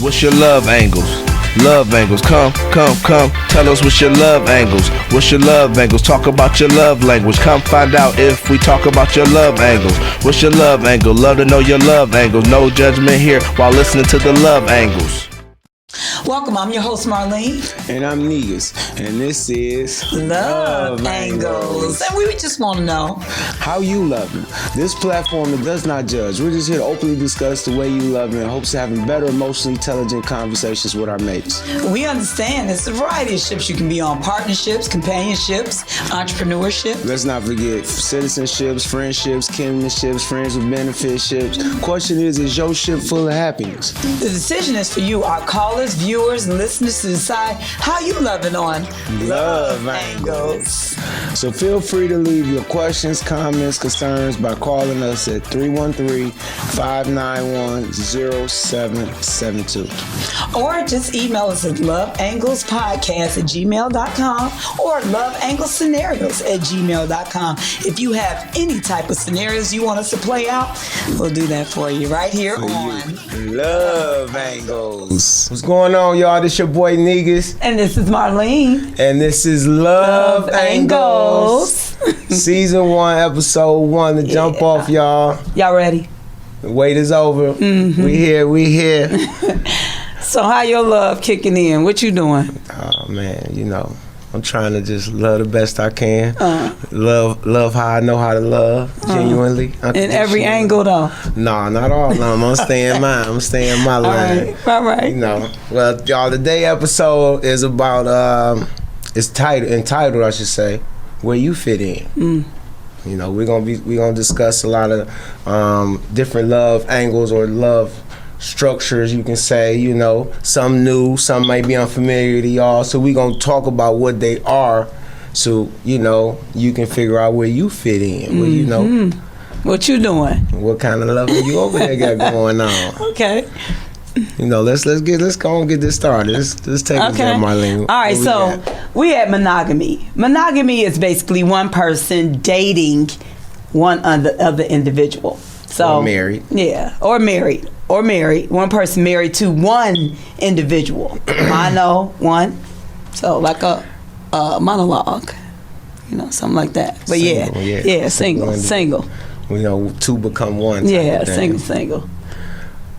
What's your love angles? Love angles, come, tell us what's your love angles. What's your love angles? Talk about your love language. Come find out if we talk about your love angles. What's your love angle? Love to know your love angles. No judgment here while listening to the love angles. Welcome, I'm your host Marline. And I'm Negus. And this is Love Angles. And we just want to know how you loving. This platform that does not judge. We're just here to openly discuss the way you love in hopes of having better, emotionally intelligent conversations with our mates. We understand there's a variety of ships you can be on. Partnerships, companionships, entrepreneurship. Let's not forget citizenships, friendships, kinshipships, friends with benefits ships. Question is your ship full of happiness? The decision is for you, our callers, viewers, and listeners to decide how you loving on Love Angles. So feel free to leave your questions, comments, concerns by calling us at 313-591-0772. Or just email us at loveanglespodcast@gmail.com or loveanglescenarios@gmail.com. If you have any type of scenarios you want us to play out, we'll do that for you right here on Love Angles. What's going on, y'all? This your boy Negus. And this is Marline. And this is Love Angles. Season 1, episode 1 to jump off, y'all. Y'all ready? The wait is over. Mm-hmm. We here. So how your love kicking in? What you doing? Oh, man, I'm trying to just love the best I can. Love how I know how to love, genuinely. In every angle, though? No, not all. No, I'm going to stay in mine. I'm going to stay in my lane. All right. Well, y'all, today's episode is about, it's entitled, I should say, Where You Fit In. We're gonna discuss a lot of different love angles or love structures, you can say, some new, some might be unfamiliar to y'all. So we're going to talk about what they are so, you can figure out where you fit in. Well, what you doing? What kind of love you over there got going on? Okay. Let's go and get this started. Let's take it there, Marlene. All right, so we had monogamy. Monogamy is basically one person dating one other individual. So, or married. Yeah, or married. One person married to one individual. Mono, one. So like a monologue, something like that. But single. Two become one. Yeah, single.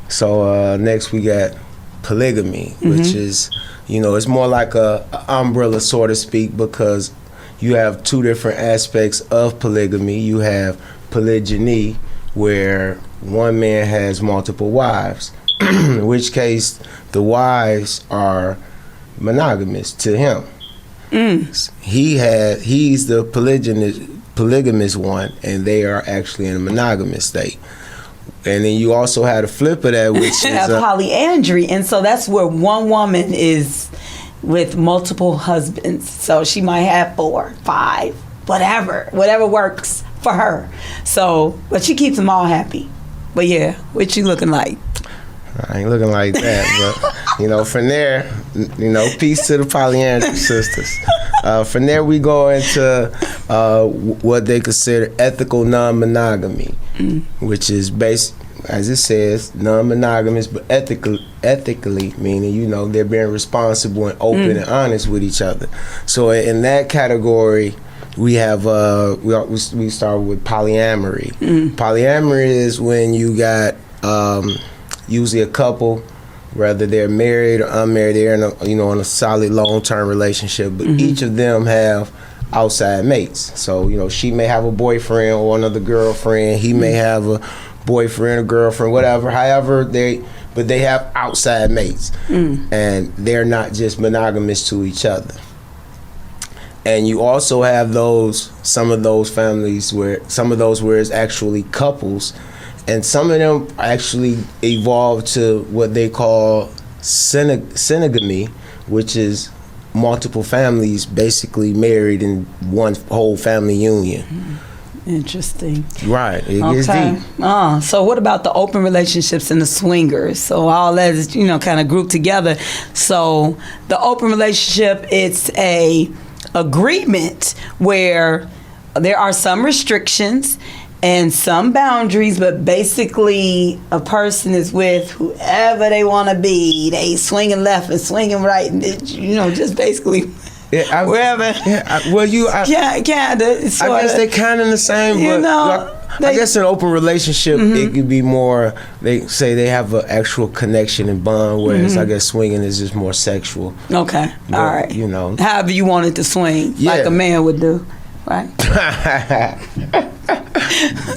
So next we got polygamy, which is, it's more like a umbrella, so to speak, because you have two different aspects of polygamy. You have polygyny, where one man has multiple wives, in which case the wives are monogamous to him. He's the polygamous one, and they are actually in a monogamous state. And then you also had a flip of that, which is polyandry, and so that's where one woman is with multiple husbands. So she might have 4, 5, whatever works for her. So, but she keeps them all happy. But yeah, what you looking like? I ain't looking like that, but from there, peace to the polyandry sisters. From there, we go into what they consider ethical non-monogamy, which is based, as it says, non-monogamous, but ethically, meaning they're being responsible and open and honest with each other. So in that category, we have we start with polyamory. Polyamory is when you got usually a couple, whether they're married or unmarried, they're in a solid long-term relationship, but each of them have outside mates. So she may have a boyfriend or another girlfriend. He may have a boyfriend or girlfriend, whatever. However, they have outside mates, and they're not just monogamous to each other. And you also have some of those families where it's actually couples, and some of them actually evolve to what they call synogamy, which is multiple families basically married in one whole family union. Interesting. Right. It gets deep. So what about the open relationships and the swingers? So all that is, kind of grouped together. So the open relationship, it's a agreement where there are some restrictions and some boundaries, but basically a person is with whoever they want to be. They swinging left and swinging right, and just basically wherever. I guess they're kind of the same, but I guess an open relationship, it could be more. They say they have an actual connection and bond, whereas I guess swinging is just more sexual. Okay, but, all right. However you want it to swing, like a man would do, right?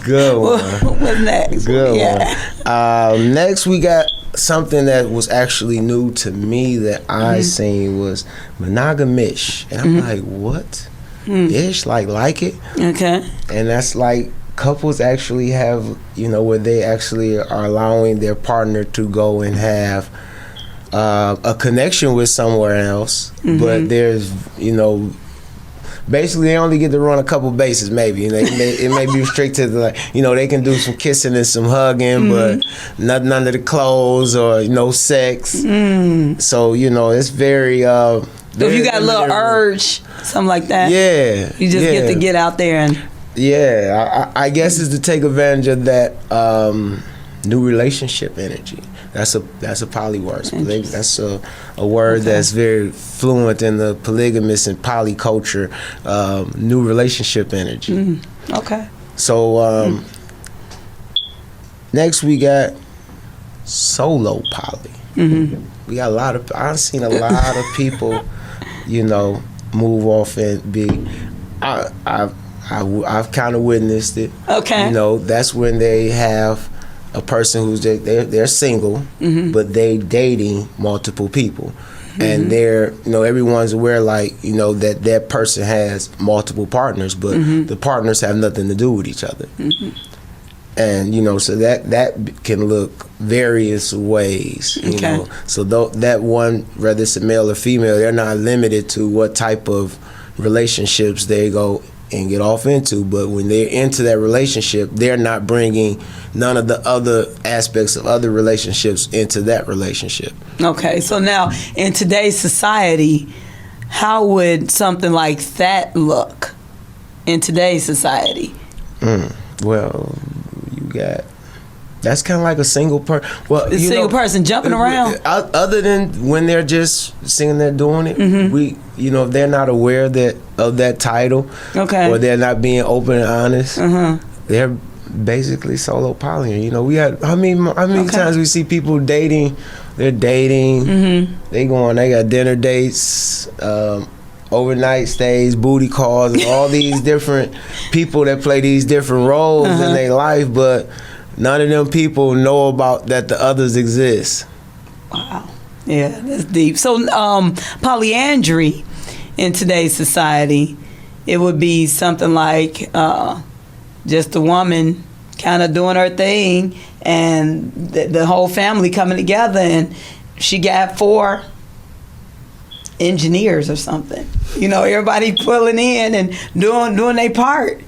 Good one. What's next? Good one. Next, we got something that was actually new to me that I seen was monogamish, and I'm like, what? Ish, like it. Okay. And that's like couples actually have, where they actually are allowing their partner to go and have a connection with somewhere else, but there's, basically they only get to run a couple bases, maybe. It may be restricted to, they can do some kissing and some hugging, but none of the clothes or no sex. So, it's very so if you got a little urge, something like that, you just get to get out there and I guess it's to take advantage of that new relationship energy. That's a poly word. That's a word that's very fluent in the polygamous and poly culture. New relationship energy. Okay. So next we got solo poly. We got I've seen a lot of people, move off and be. I've kind of witnessed it. Okay. That's when they have a person who's they're single, but they dating multiple people, and they're everyone's aware that person has multiple partners, but the partners have nothing to do with each other, and so that can look various ways. So that one, whether it's a male or female, they're not limited to what type of relationships they go and get off into, but when they're into that relationship, they're not bringing none of the other aspects of other relationships into that relationship. Okay, so now in today's society, how would something like that look in today's society? Well, you got, that's kind of like a single person. Well, a single person jumping around. Other than when they're just singing, they're doing it. If they're not aware of that title, or they're not being open and honest, they're basically solo poly. We had how many times we see people dating? They're dating. They got dinner dates, overnight stays, booty calls, and all these different people that play these different roles in their life, but none of them people know about that the others exist. Wow. Yeah, that's deep. So polyandry in today's society, it would be something like just a woman kind of doing her thing and the whole family coming together, and she got 4 engineers or something. Everybody pulling in and doing their part,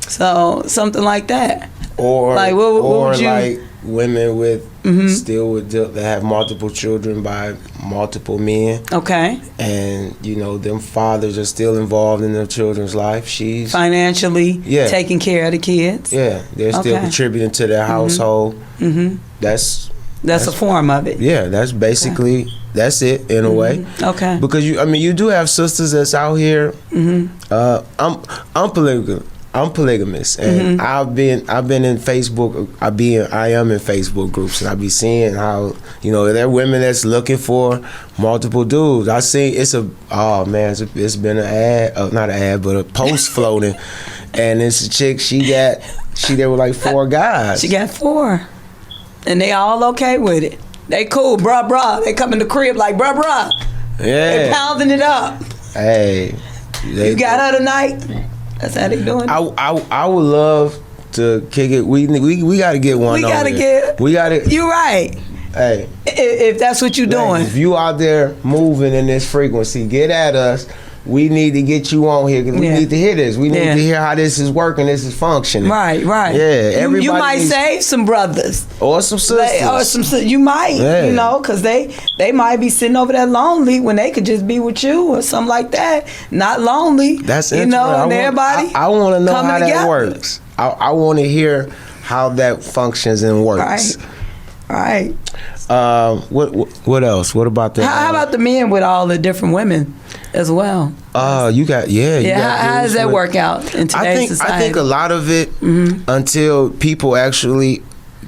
So something like that. Or what would you, like women with that have multiple children by multiple men. Okay. And them fathers are still involved in their children's life. She's financially taking care of the kids. Yeah, they're still contributing to their household. That's a form of it. Yeah, that's basically that's it in a way. Okay. Because you do have sisters that's out here. I'm polygamous, and I've been in Facebook. I am in Facebook groups, and I be seeing how there are women that's looking for multiple dudes. I see it's been an ad, not an ad, but a post floating, and it's a chick. She there with like 4 guys. She got 4, and they all okay with it. They cool, bruh. They come in the crib like bruh. Yeah, they pounding it up. Hey, you got her tonight. That's how they doing. I would love to kick it. We got to get one. We got to. You right. Hey, if that's what you doing, if you out there moving in this frequency, get at us. We need to get you on here because we need to hear this. We need to hear how this is working. This is functioning. Right. Yeah, you might save some brothers or some sisters. You might, because they might be sitting over there lonely when they could just be with you or something like that. Not lonely. That's interesting. And everybody. I want to know how that works. I want to hear how that functions and works. Right. What else? What about that? How about the men with all the different women as well? You got how does that work out in today's society? I think a lot of it, until people actually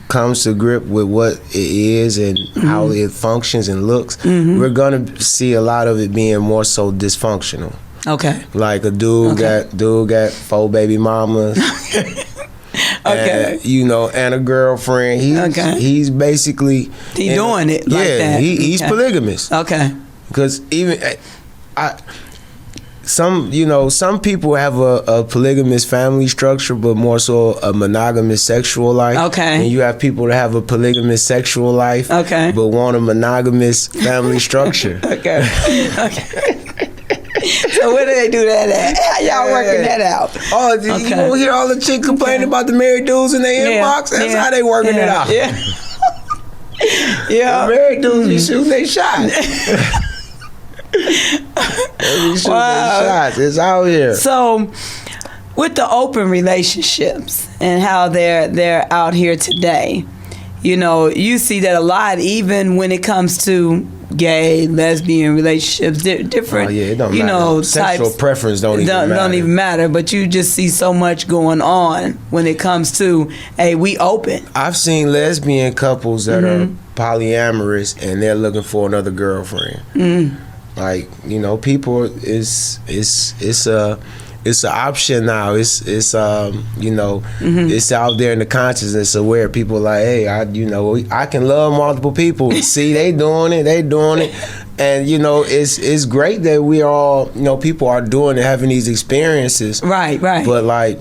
comes to grip with what it is and how it functions and looks, we're gonna see a lot of it being more so dysfunctional. Okay. Like a dude got 4 baby mamas. Okay. And, and a girlfriend. He's basically doing it like that. He's polygamous. Okay. Because even some people have a polygamous family structure, but more so a monogamous sexual life. Okay. And you have people that have a polygamous sexual life. Okay. But want a monogamous family structure. Okay. So where do they do that at? How y'all working that out? Oh, you gonna hear all the chicks complaining about the married dudes in their inbox? That's how they working it out. Yeah. The married dudes be shooting their shots. They be shooting their shots. It's out here. So, with the open relationships and how they're out here today, you see that a lot, even when it comes to gay, lesbian relationships, different, it don't matter. Sexual types, preference don't even matter. But you just see so much going on when it comes to, hey, we open. I've seen lesbian couples that are polyamorous and they're looking for another girlfriend. Like, people it's an option now. It's out there in the consciousness of where people are like, hey, I can love multiple people. See, they doing it, and it's great that we all people are doing and having these experiences. Right. But I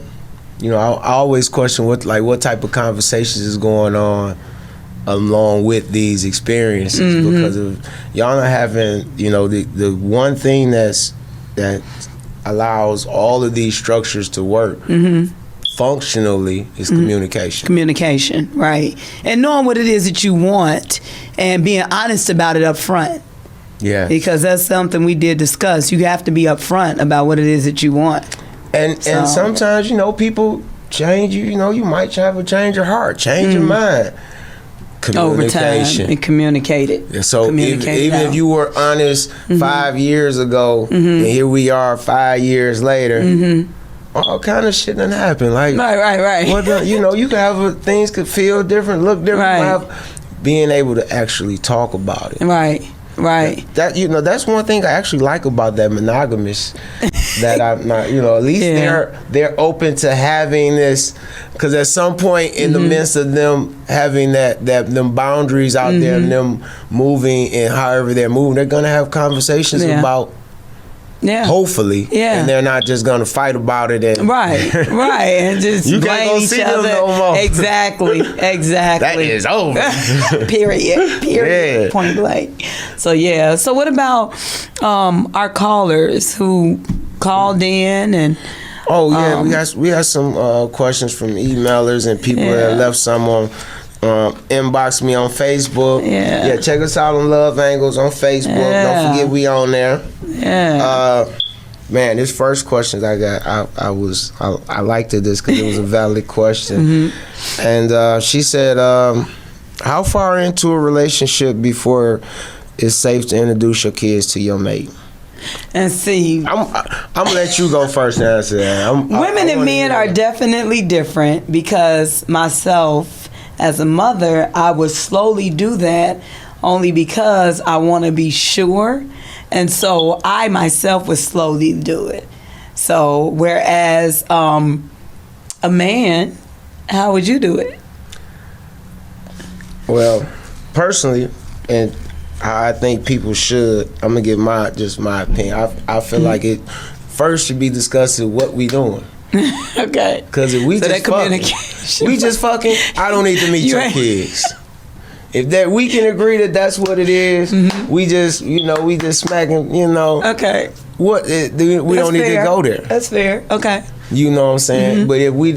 always question what type of conversations is going on along with these experiences, because of y'all not having the one thing that allows all of these structures to work functionally is communication, right, and knowing what it is that you want and being honest about it up front. Because that's something we did discuss. You have to be upfront about what it is that you want, and sometimes people change. You might have a change of heart, change your mind. Over time and communicate it. So even if you were honest 5 years ago, and here we are 5 years later, all kind of shit done happened. Like right. You can have things could feel different, look different. Being able to actually talk about it. Right. That that's one thing I actually like about that monogamous. That I'm not, at least they're open to having this, because at some point in the midst of them having them boundaries out there, and them moving and however they're moving, they're gonna have conversations about. Hopefully. And they're not just gonna fight about it and and just you blame can't go each see other. them no more. Exactly. That is over. Period. Point blank. So what about our callers who called in and we got some questions from emailers and people that left some on inbox me on Facebook. Check us out on Love Angles on Facebook. Don't forget we on there. Man, this first question I got, I liked this because it was a valid question. And she said, how far into a relationship before it's safe to introduce your kids to your mate? And see, I'm gonna let you go first and answer that. Women and men are definitely different, because myself as a mother, I would slowly do that only because I want to be sure. And so I myself would slowly do it. So whereas a man, how would you do it? Well, personally, and how I think people should, I'm gonna give my opinion. I feel like it first should be discussing what we doing. Okay. Because if we just fucking, I don't need to meet your kids. If that we can agree that that's what it is, we just smacking, Okay. What we don't need to go there. That's fair. Okay. You know what I'm saying? But if we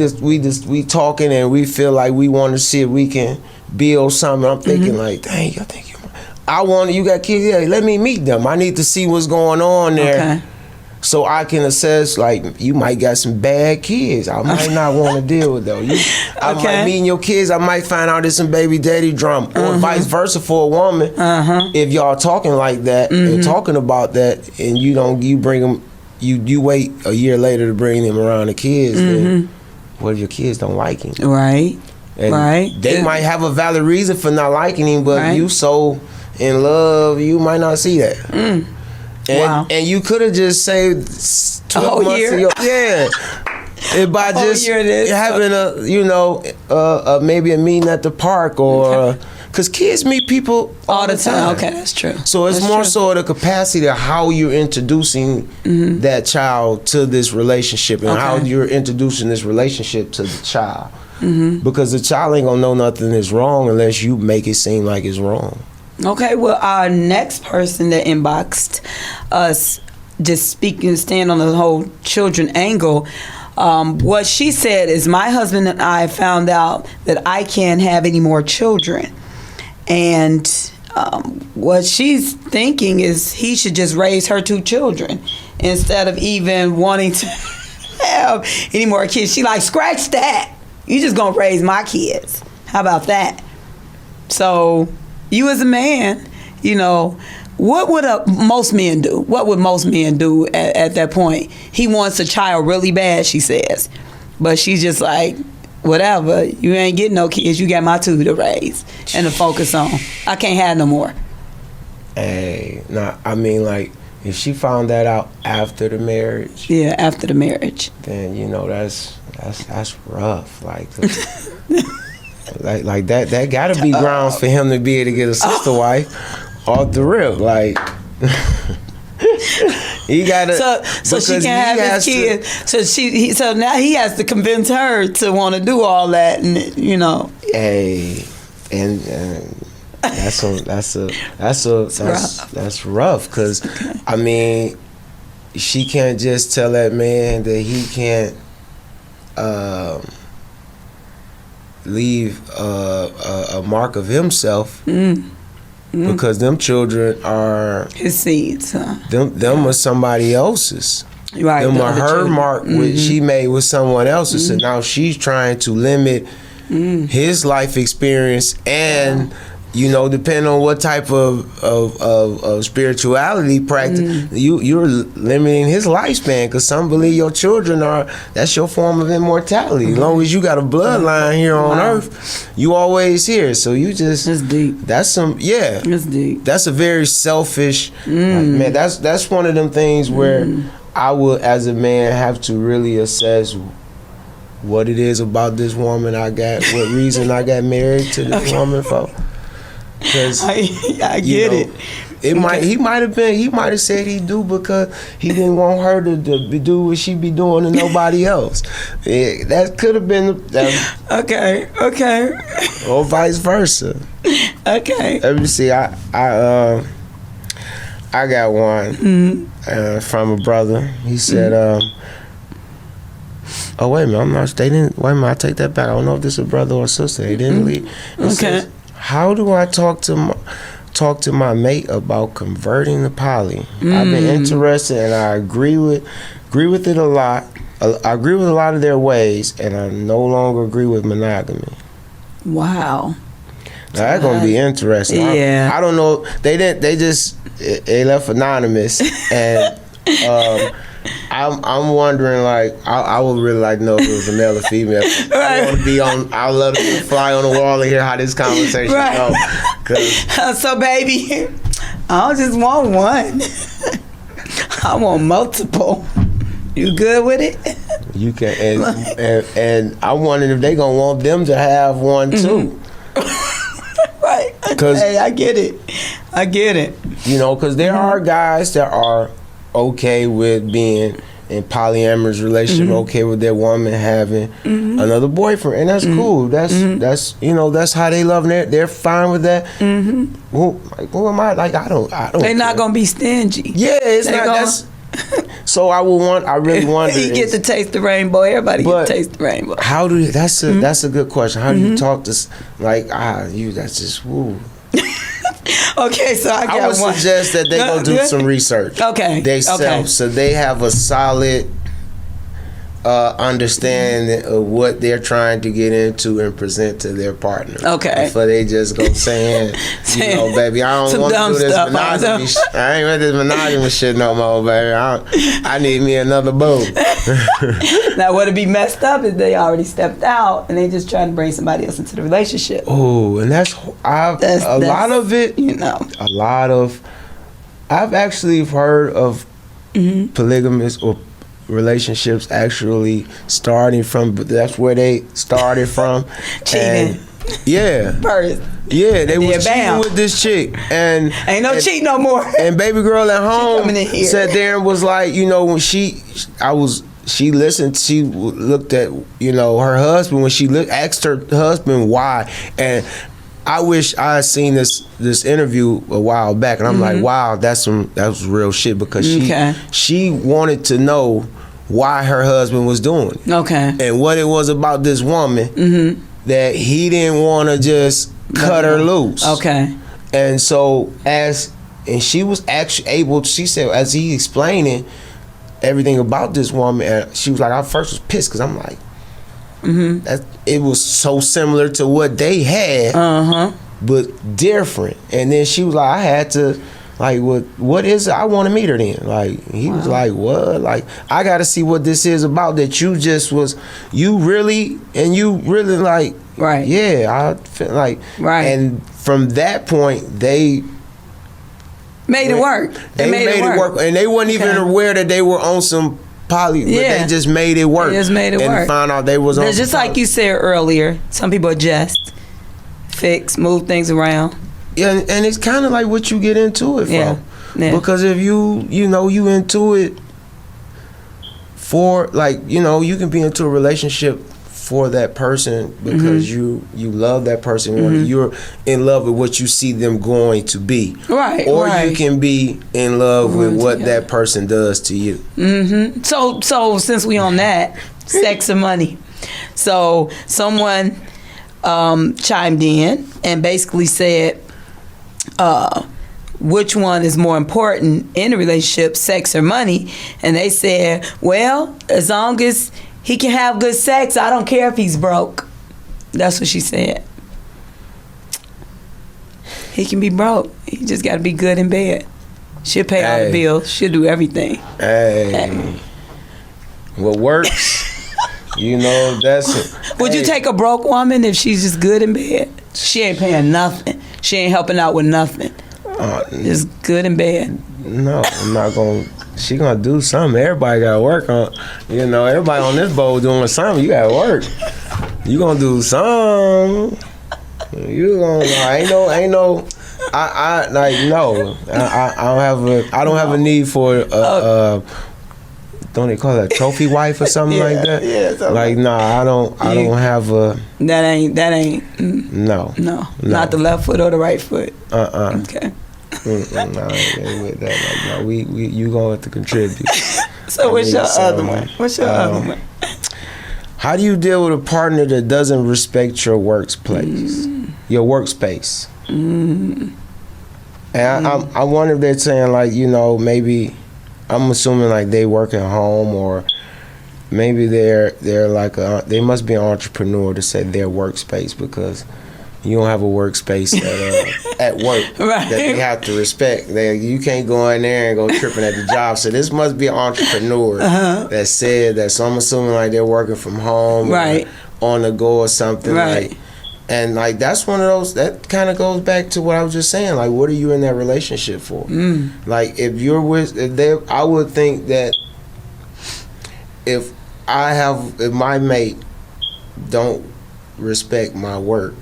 talking and we feel like we want to see if we can build something, I'm thinking like, dang, I think you got kids. Yeah, let me meet them. I need to see what's going on there. Okay. so I can assess, like, you might got some bad kids. I might not want to deal with those. I might meet your kids. I might find out there's some baby daddy drama, or vice versa for a woman. If y'all talking like that and talking about that, and you bring them, you wait a year later to bring them around the kids. Then what if your kids don't like him? Right. And they might have a valid reason for not liking him, but you so in love, you might not see that. And you could have just saved 12 months of your by just having maybe a meeting at the park, or because kids meet people all the time. Okay, that's true. So it's more so the capacity of how you're introducing that child to this relationship, and how you're introducing this relationship to the child. Because the child ain't gonna know nothing is wrong unless you make it seem like it's wrong. Okay, well, our next person that inboxed us, just staying on the whole children angle, what she said is, my husband and I found out that I can't have any more children. And what she's thinking is he should just raise her 2 children instead of even wanting to have any more kids. She like, scratch that. You just gonna raise my kids. How about that? So you as a man, what would most men do? What would most men do at that point? He wants a child really bad, she says. But she's just like, whatever. You ain't getting no kids. You got my 2 to raise and to focus on. I can't have no more. Hey, I mean, like, if she found that out after the marriage. Yeah, after the marriage. Then, that's rough. Like that gotta be grounds for him to be able to get a sister wife off the rip. Like, he gotta. So she can't have his kid. So now he has to convince her to want to do all that, and Hey, and that's rough. Because I mean, she can't just tell that man that he can't leave a mark of himself, because them children are his seeds. Huh? Them are somebody else's. Right. Them are her mark, which she made with someone else's. So now she's trying to limit his life experience, and depending on what type of spirituality practice, you're limiting his lifespan, because some believe your children that's your form of immortality. As long as you got a bloodline here on earth, you always here. So you just, that's deep. That's That's deep. That's a very selfish, man. That's one of them things where I would, as a man, have to really assess what it is about this woman I got, what reason I got married to this woman for. Because I get it. He might have said he do because he didn't want her to do what she be doing to nobody else. That could have been okay. Or vice versa. Okay. Let me see. I got one from a brother. He said, "Oh wait a minute, I'm not stating. Wait a minute, I take that back. I don't know if this is a brother or a sister. He didn't leave." It says, how do I talk to my mate about converting to poly? I've been interested, and I agree with it a lot. I agree with a lot of their ways, and I no longer agree with monogamy. Wow. Now that's gonna be interesting. Yeah. I don't know. They left anonymous, and I'm wondering, like, I would really like to know if it was a male or female. I want to be on. I love to fly on the wall and hear how this conversation goes. So, baby, I don't just want one. I want multiple. You good with it? You can, and I'm wondering if they gonna want them to have one too. Right. Hey, I get it. Because there are guys that are okay with being in polyamorous relationship, okay with their woman having another boyfriend, and that's cool. That's how they love them. They're fine with that. Well, like, who am I? Like, I don't. They're not gonna be stingy. Yeah, it's not. That's. So I really wonder. You get to taste the rainbow. Everybody get to taste the rainbow. How do you? That's a good question. How do you talk to that's just woo. Okay, so I got I would one. suggest that they go do some research. Okay. Themselves, so they have a solid understanding of what they're trying to get into and present to their partner. Okay. Before they just go saying, you know, baby, I don't want to do this monogamy. I ain't with this monogamy shit no more, baby. I need me another boo. Now, would it be messed up if they already stepped out and they just trying to bring somebody else into the relationship? Oh, and that's a lot of it. You know, I've actually heard of polygamous or relationships actually starting from, that's where they started from. Cheating. Yeah. First. Yeah, they was cheating bam. with this chick, and ain't no cheat no more. And baby girl at home sat there and was like, you know, when she listened, she looked at, you know, her husband when she asked her husband why, and I wish I had seen this interview a while back, and I'm like, wow, that was real shit, because she wanted to know why her husband was doing it. Okay. And what it was about this woman that he didn't want to just cut her loose. Okay. And so and she was actually able, she said, as he explaining everything about this woman, and she was like, I first was pissed because I'm like, it was so similar to what they had, but different. And then she was like, I had to, like, what is it? I want to meet her then. Like, he was like, what? Like, I got to see what this is about, that you really like, right. Yeah, I feel like, right. And from that point, they made it work. They made it work. And they weren't even aware that they were on some poly, but they just made it work. They just made it work. And found out they was on. Just like you said earlier, some people adjust, fix, move things around. Yeah, and it's kind of like what you get into it for. Yeah. Because if you into it for, like, you know, you can be into a relationship for that person because you love that person, you're in love with what you see them going to be, right? Or you can be in love with what that person does to you. So since we on that, sex and money, so someone chimed in and basically said, which one is more important in a relationship, sex or money? And they said, well, as long as he can have good sex, I don't care if he's broke. That's what she said. He can be broke. He just got to be good in bed. She'll pay all the bills. She'll do everything. Hey. What works, you know, that's it. Would you take a broke woman if she's just good in bed? She ain't paying nothing. She ain't helping out with nothing. Just good in bed. No, I'm not going to. She gonna do something. Everybody gotta work on, you know, everybody on this boat doing something. You gotta work. You gonna do something. You gonna, ain't no, I like, no. I don't have a need for don't they call it a trophy wife or something like that? Yeah, like, nah, I don't have a. That ain't. No. Not the left foot or the right foot. Okay. No, I ain't with that. Like, no, we you gonna have to contribute. So what's your other one? How do you deal with a partner that doesn't respect your workspace? Your workspace. And I wonder if they're saying, like, you know, maybe I'm assuming like they work at home, or maybe they're like they must be an entrepreneur to say their workspace, because you don't have a workspace at work that they have to respect. You can't go in there and go tripping at the job. So this must be an entrepreneur that said that. So I'm assuming like they're working from home, or on the go or something. Like, and like that's one of those that kind of goes back to what I was just saying. Like, what are you in that relationship for? Like, if you're I would think that if my mate don't respect my work,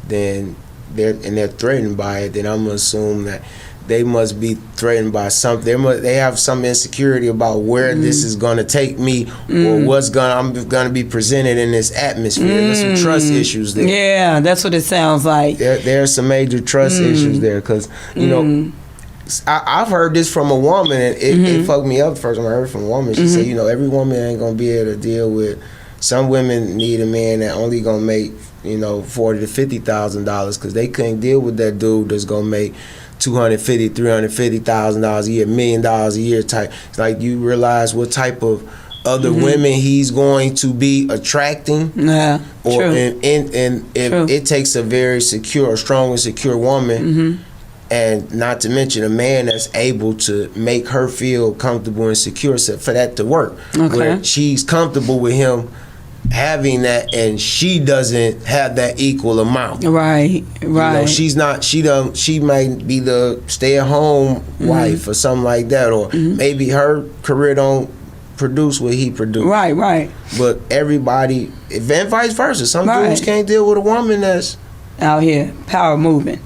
then they're threatened by it, then I'm gonna assume that they must be threatened by something. They have some insecurity about where this is gonna take me, or I'm gonna be presented in this atmosphere. There's some trust issues there. Yeah, that's what it sounds like. There are some major trust issues there, because you know, I've heard this from a woman, and it fucked me up the first time I heard it from a woman. She said, you know, every woman ain't gonna be able to deal with. Some women need a man that only gonna make $40,000 to $50,000 because they couldn't deal with that dude that's gonna make $250,000, $350,000 a year, $1 million a year type. It's like you realize what type of other women he's going to be attracting. Yeah, or true. And if it takes a very secure, strong and secure woman, and not to mention a man that's able to make her feel comfortable and secure, so for that to work. Okay. Where she's comfortable with him having that, and she doesn't have that equal amount. Right. She's not. She might be the stay-at-home wife or something like that, or maybe her career don't produce what he produced. Right. But everybody, and vice versa. Some dudes can't deal with a woman that's out here power moving.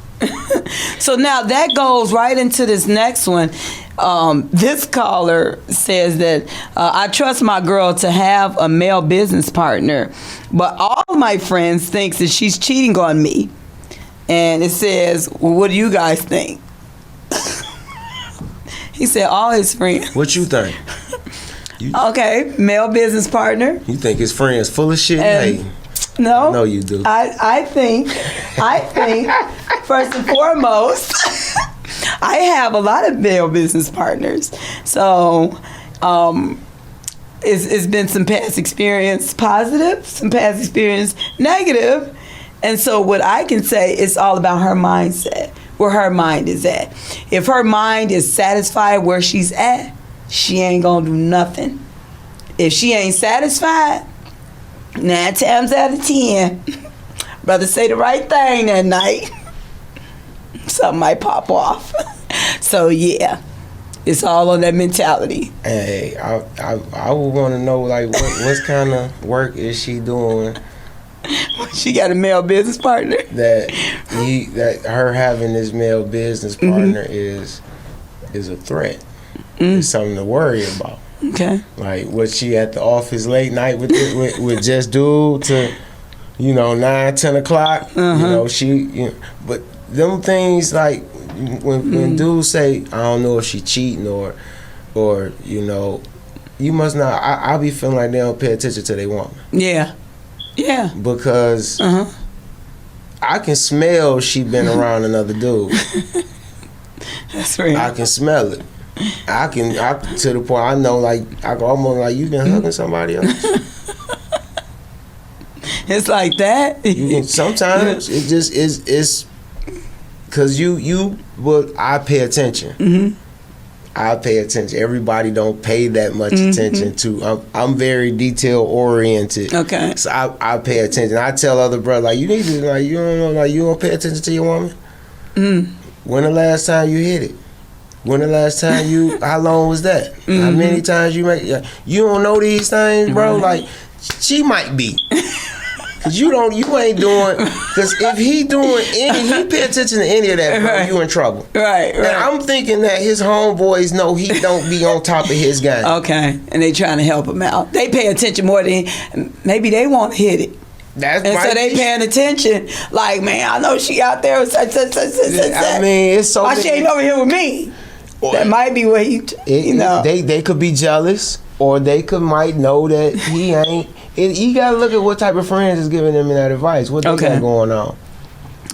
So now that goes right into this next one. This caller says that I trust my girl to have a male business partner, but all my friends thinks that she's cheating on me. And it says, well, what do you guys think? He said all his friends. What you think? Okay, male business partner. You think his friends full of shit? And Hey, no, I know you do. I think first and foremost, I have a lot of male business partners. So it's been some past experience positive, some past experience negative. And so what I can say is all about her mindset, where her mind is at. If her mind is satisfied where she's at, she ain't gonna do nothing. If she ain't satisfied, 9 times out of 10, brother say the right thing that night, something might pop off. So yeah, it's all on that mentality. Hey, I would want to know like what kind of work is she doing She got a male business partner. that her having this male business partner is a threat. It's something to worry about. Okay. Like, was she at the office late night with just dude to, 9, 10 o'clock? But them things like when dudes say, I don't know if she cheating or you must not. I be feeling like they don't pay attention to their woman. Yeah. Because I can smell she been around another dude. That's right. I can smell it. I to the point I know, like, I go almost like you been hugging somebody else. It's like that. You can, sometimes it just is because I pay attention. I pay attention. Everybody don't pay that much attention to. I'm very detail oriented. Okay. So I pay attention. I tell other brothers like, you need to you don't know, like, you don't pay attention to your woman. When the last time you hit it? When the last time how long was that? How many times you don't know these things, bro? Like, she might be. Cause you ain't doing, cause if he pay attention to any of that, bro, you in trouble. Right. And I'm thinking that his homeboys know he don't be on top of his game. Okay. And they trying to help him out. They pay attention more than, maybe they want to hit it. That's and so they paying attention. Like, man, I know she out there. I mean, it's so. Why she ain't over here with me? That might be what They could be jealous, or they might know that he ain't. You gotta look at what type of friends is giving them that advice. What they got going on.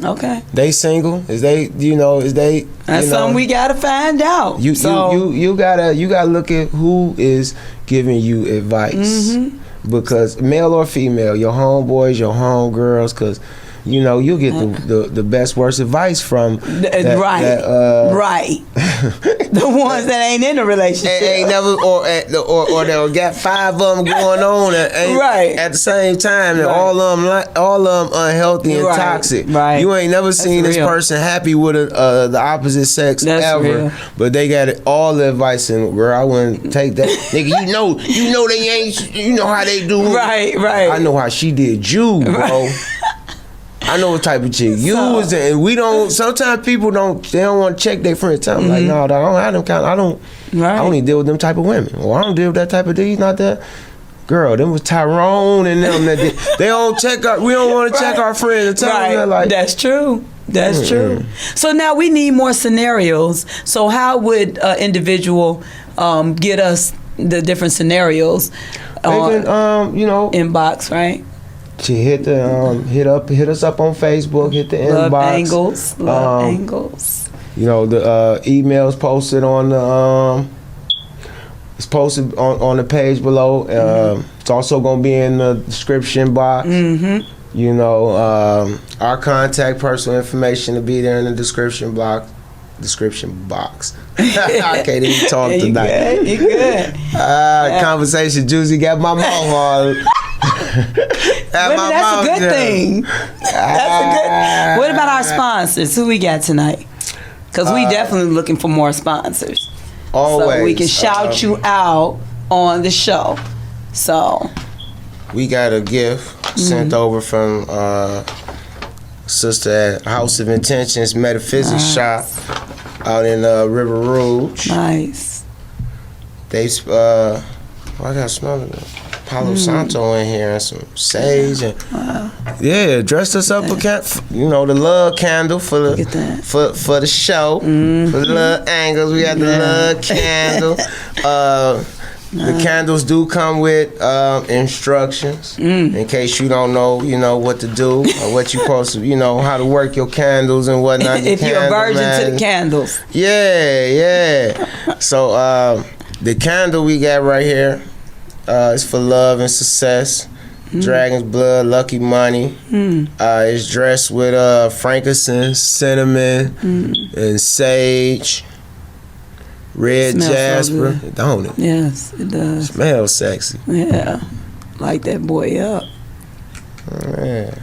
Okay. They single? Is they? That's something we gotta find out. You gotta look at who is giving you advice, because male or female, your homeboys, your homegirls, because. You'll get the best, worst advice from that, right. The ones that ain't in a relationship, ain't never, or they'll got 5 of them going on at the same time, and all of them unhealthy and toxic. Right. You ain't never seen this person happy with the opposite sex ever, but they got all the advice. And girl, I wouldn't take that. Nigga, they ain't. You know how they do. Right. I know how she did you, bro. Right. I know what type of chick you was, and we don't. Sometimes people don't. They don't want to check their friends. Tell them like, no, I don't have them kind. I don't even deal with them type of women. Well, I don't deal with that type of dude. Not that girl. Them was Tyrone and them. They don't check. We don't want to check our friends and tell them that, like. That's true. That's true. So now we need more scenarios. So how would an individual get us the different scenarios? They can, inbox, right? hit us up on Facebook, hit the Love inbox. Angles. Love Angles. You know, the email's posted on the it's posted on the page below. It's also gonna be in the description box. You know, our contact personal information will be there in the description box. I can't even talk tonight. You good. Conversation juicy, got my mouth all. That's a good thing. That's a good. What about our sponsors? Who we got tonight? Because we definitely looking for more sponsors. Always. So we can shout you out on the show. So we got a gift sent over from sister at House of Intentions Metaphysics Shop out in River Rouge. Nice. They I got some Palo Santo in here and some sage and yeah, dressed us up with the love candle for the show, for the love angles. We got the love candle. The candles do come with instructions in case you don't know, what to do or what you're supposed to, how to work your candles and whatnot. If you're a virgin to the candles. Yeah. So the candle we got right here is for love and success. Dragon's blood, lucky money. It's dressed with frankincense, cinnamon, and sage. Red jasper, so don't it? Yes, it does. Smells sexy. Yeah, light that boy up. Yeah.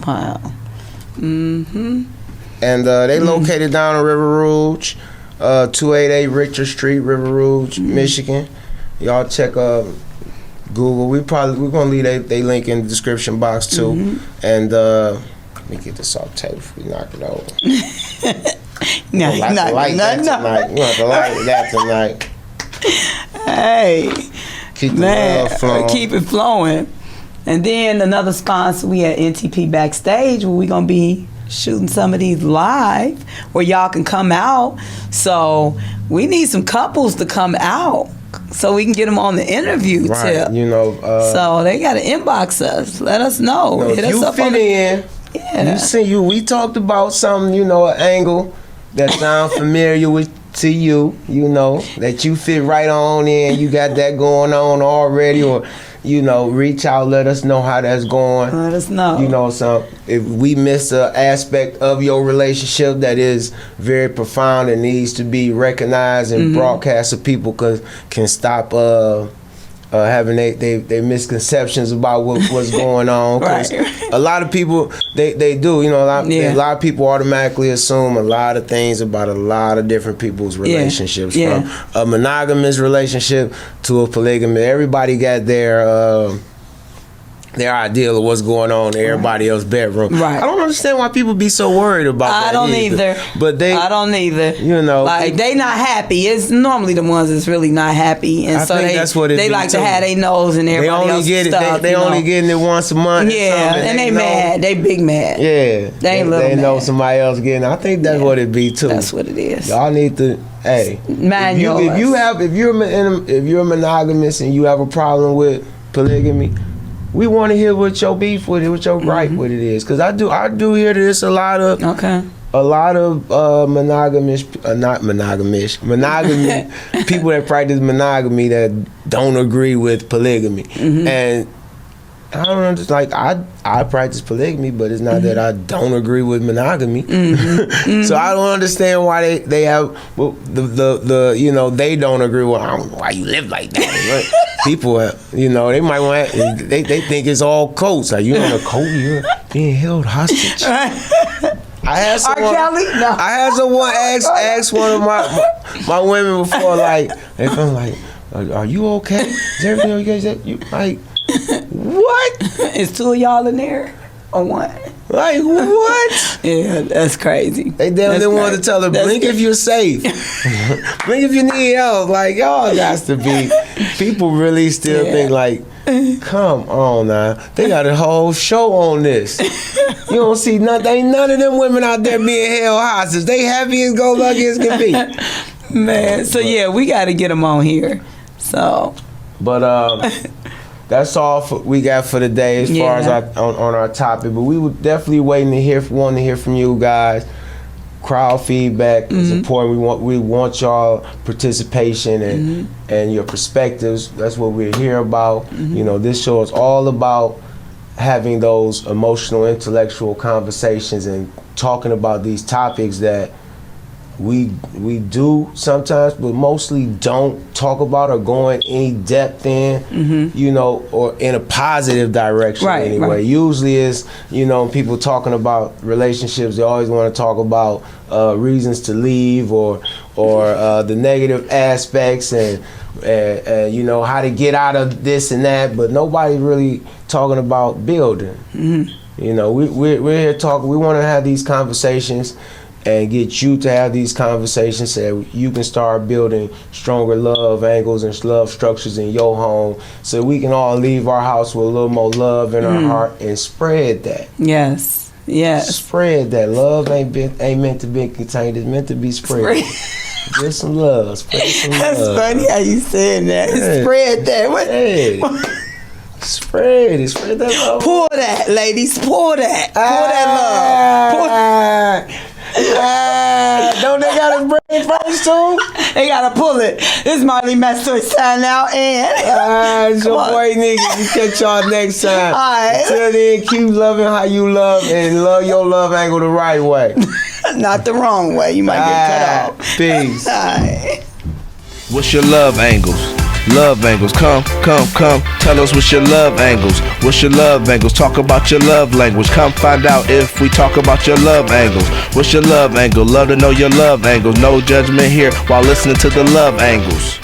Wow. And they located down in River Rouge, 288 Richter Street, River Rouge, Michigan. Y'all check Google. We're gonna leave they link in the description box too. And let me get this off tape before we knock it over. No. You want to like that tonight. Hey, keep the love flowing. Keep it flowing. And then another sponsor, we at NTP Backstage, where we're gonna be shooting some of these live, where y'all can come out. So we need some couples to come out, so we can get them on the interview tip. So they gotta inbox us. Let us know. Hit us up on in. Yeah. We talked about something, an angle that sounds familiar to you, that you fit right on in. You got that going on already, or reach out, let us know how that's going. Let us know. So if we miss an aspect of your relationship that is very profound and needs to be recognized and broadcast so people can stop having they misconceptions about what's going on. Because a lot of people they do, a lot of people automatically assume a lot of things about a lot of different people's relationships, from a monogamous relationship to a polygamous. Everybody got their ideal of what's going on in everybody else's bedroom. Right. I don't understand why people be so worried about that. I don't either. But I don't either. Like they not happy. It's normally the ones that's really not happy, and so they like to have their nose in everybody else's stuff. They only getting it once a month. Yeah, and they mad. They big mad. Yeah, they know somebody else getting it. I think that's what it be too. That's what it is. Y'all need to. Hey, if you're monogamous and you have a problem with polygamy, we want to hear what your beef with it, what your gripe with it is, because I do hear there's a lot of monogamy people that practice monogamy that don't agree with polygamy, and I don't understand. Like I practice polygamy, but it's not that I don't agree with monogamy. So I don't understand why they have they don't agree with. I don't know why you live like that. People, they might want. They think it's all cults. Like you on a cult, you're being held hostage. I had someone ask one of my women before, like, if I'm like, are you okay? Is everything okay? You like. What? Is two of y'all in there or one? Like what? Yeah, that's crazy. They didn't want to tell her, blink if you're safe. Blink if you need help. Like, y'all got to be. People really still think like, come on now. They got a whole show on this. You don't see nothing. Ain't none of them women out there being held hostage. They happy as go lucky as can be. Man, so we got to get them on here. So. But that's all we got for today as far as on our topic. But we would definitely wanting to hear from you guys. Crowd feedback is important. We want y'all participation and your perspectives. That's what we're here about. You know, this show is all about having those emotional, intellectual conversations and talking about these topics that we do sometimes, but mostly don't talk about or go in any depth in, you know, or in a positive direction anyway. Right. Usually is, you know, people talking about relationships, they always want to talk about reasons to leave or the negative aspects and you know, how to get out of this and that, but nobody really talking about building. You know, we're here talking, we want to have these conversations and get you to have these conversations so you can start building stronger love angles and love structures in your home so we can all leave our house with a little more love in our heart and spread that. Yes. Spread that. Love ain't meant to be contained, it's meant to be spread. Get some love. Spread some love. That's funny how you saying that. Yeah. Spread that. What? Hey. Spread that love. Pour that, ladies. Pour that. Pour that love. Don't they gotta bring it first too? They gotta pull it. This is Marline Master sign out and it's your boy Negus. We catch y'all next time. Alright. Until then, keep loving how you love and love your love angle the right way. Not the wrong way. You might get cut off. Peace. Alright. What's your love angles? Love angles, come. Tell us what's your love angles. What's your love angles? Talk about your love language. Come find out if we talk about your love angles. What's your love angle? Love to know your love angles. No judgment here while listening to the love angles.